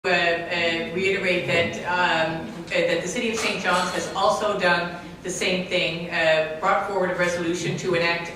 reiterate that the City of St. John's has also done the same thing, brought forward a resolution to enact,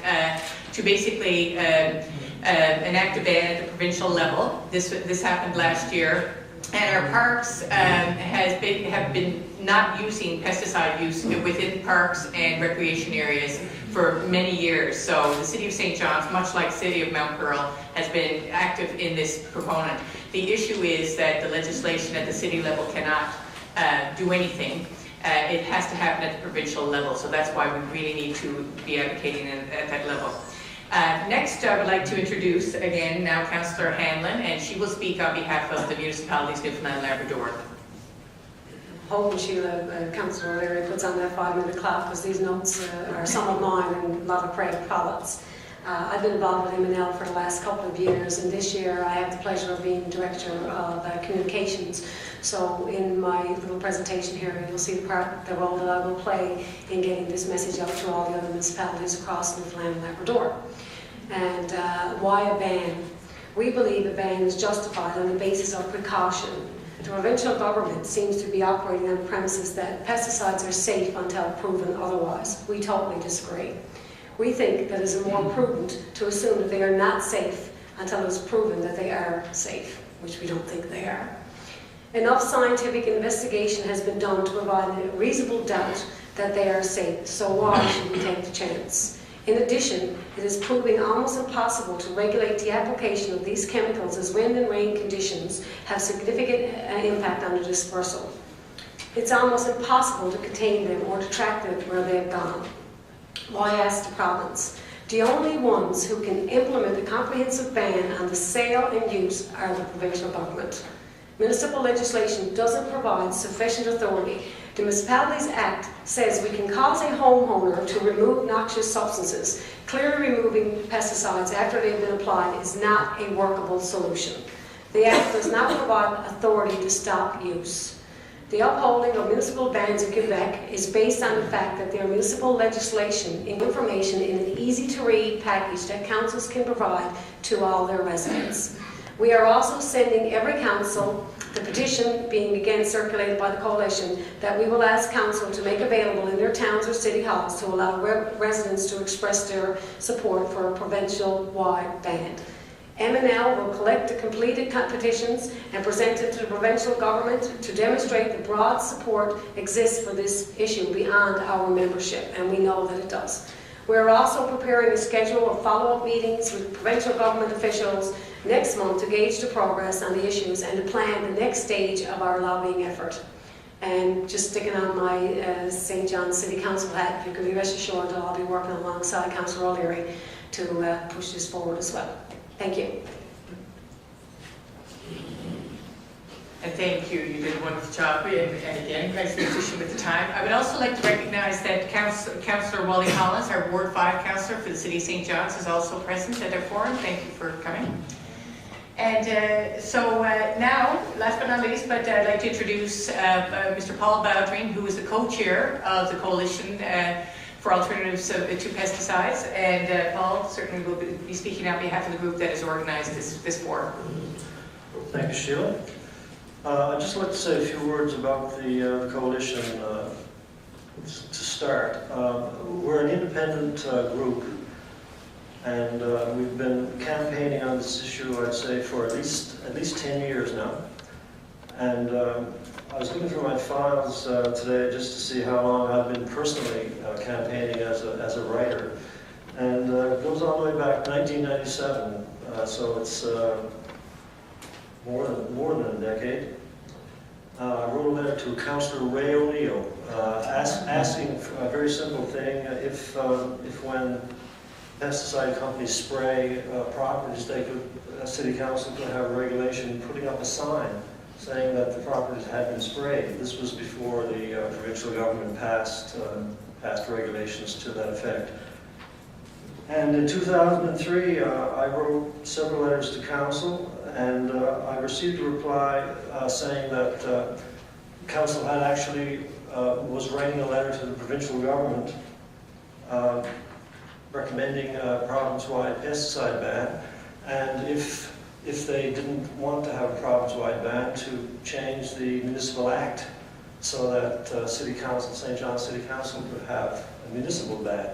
to basically enact a ban at the provincial level. This happened last year, and our parks have been not using pesticide use within parks and recreation areas for many years. So the City of St. John's, much like the City of Mount Pearl, has been active in this proponent. The issue is that the legislation at the city level cannot do anything. It has to happen at the provincial level, so that's why we really need to be advocating at that level. Next, I would like to introduce again now Councillor Hanlon, and she will speak on behalf of the municipalities Newfoundland and Labrador. Hoping Sheila, Councillor O'Leary puts on that 5-minute clock, because these notes are some of mine and a lot of Craig Pollock's. I've been involved with M&L for the last couple of years, and this year I have the pleasure of being Director of Communications. So in my little presentation here, you'll see the role that I will play in getting this message out to all the other municipalities across Newfoundland and Labrador. And why a ban? We believe a ban is justified on the basis of precaution. The provincial government seems to be operating on the premises that pesticides are safe until proven otherwise. We totally disagree. We think that it is more prudent to assume that they are not safe until it is proven that they are safe, which we don't think they are. Enough scientific investigation has been done to provide a reasonable doubt that they are safe, so why should we take the chance? In addition, it is proving almost impossible to regulate the application of these chemicals as wind and rain conditions have significant impact on the dispersal. It's almost impossible to contain them or to track them where they have gone. Why ask the province? The only ones who can implement a comprehensive ban on the sale and use are the provincial government. Municipal legislation doesn't provide sufficient authority. The Municipalities Act says we can cause a homeowner to remove noxious substances. Clearly removing pesticides after they've been applied is not a workable solution. The Act does not provide authority to stop use. The upholding of municipal bans in Quebec is based on the fact that there are municipal legislation and information in an easy-to-read package that councils can provide to all their residents. We are also sending every council the petition being again circulated by the coalition that we will ask council to make available in their towns or city halls to allow residents to express their support for a provincial-wide ban. M&L will collect the completed petitions and present it to the provincial government to demonstrate the broad support exists for this issue beyond our membership, and we know that it does. We are also preparing a schedule of follow-up meetings with provincial government officials next month to gauge the progress on the issues and to plan the next stage of our lobbying effort. And just sticking on my St. John's City Council hat, if you can be rest assured that I'll be working alongside Councillor O'Leary to push this forward as well. Thank you. And thank you. You did a wonderful job. And again, nice position with the time. I would also like to recognize that Councillor Wally Collins, our Ward 5 Councillor for the City of St. John's, is also present at our forum. Thank you for coming. And now, last but not least, I'd like to introduce Mr. Paul Baldwin, who is the co-chair of the Coalition for Alternatives to Pesticides. And Paul certainly will be speaking on behalf of the group that has organized this forum. Thank you, Sheila. I'd just like to say a few words about the coalition to start. We're an independent group, and we've been campaigning on this issue, I'd say, for at least 10 years now. And I was looking through my files today just to see how long I've been personally campaigning as a writer. And it goes all the way back to 1997, so it's more than a decade. I wrote a letter to Councillor Ray O'Neill asking for a very simple thing: if when pesticide companies spray properties, City Council could have a regulation putting up a sign saying that the properties had been sprayed. This was before the provincial government passed regulations to that effect. And in 2003, I wrote several letters to council, and I received a reply saying that council had actually was writing a letter to the provincial government recommending a province-wide pesticide ban, and if if they didn't want to have a province-wide ban, to change the municipal act so that City Council, St. John's City Council could have a municipal ban.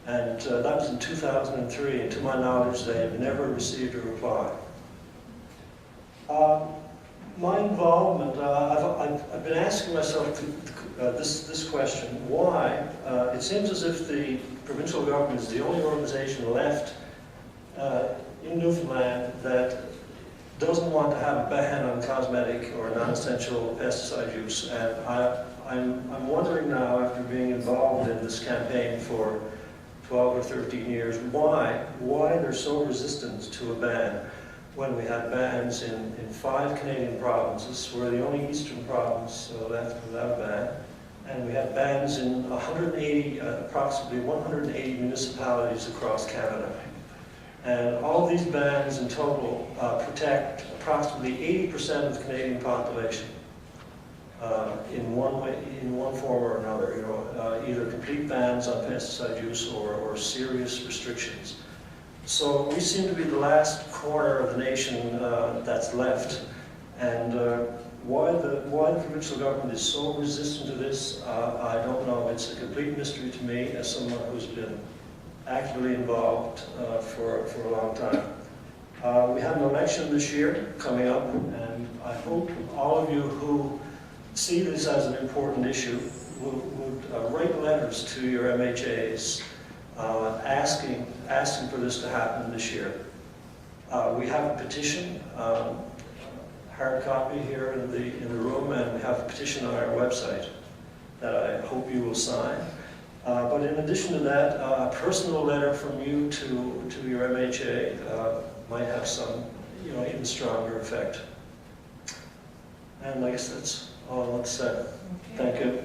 And that was in 2003, and to my knowledge, they have never received a reply. My involvement, I've been asking myself this question: why? It seems as if the provincial government is the only organization left in Newfoundland that doesn't want to have a ban on cosmetic or non-essential pesticide use. And I'm wondering now, after being involved in this campaign for 12 or 13 years, why they're so resistant to a ban when we had bans in 5 Canadian provinces. We're the only eastern province left without a ban. And we had bans in approximately 180 municipalities across Canada. And all of these bans in total protect approximately 80% of the Canadian population in one form or another. You know, either complete bans on pesticide use or serious restrictions. So we seem to be the last corner of the nation that's left. And why the provincial government is so resistant to this, I don't know. It's a complete mystery to me as someone who's been actively involved for a long time. We have an election this year coming up, and I hope all of you who see this as an important issue would write letters to your MHAs asking for this to happen this year. We have a petition, hard copy here in the room, and we have a petition on our website that I hope you will sign. But in addition to that, a personal letter from you to your MHA might have some, even stronger effect. And I guess that's all I want to say. Okay. Thank you.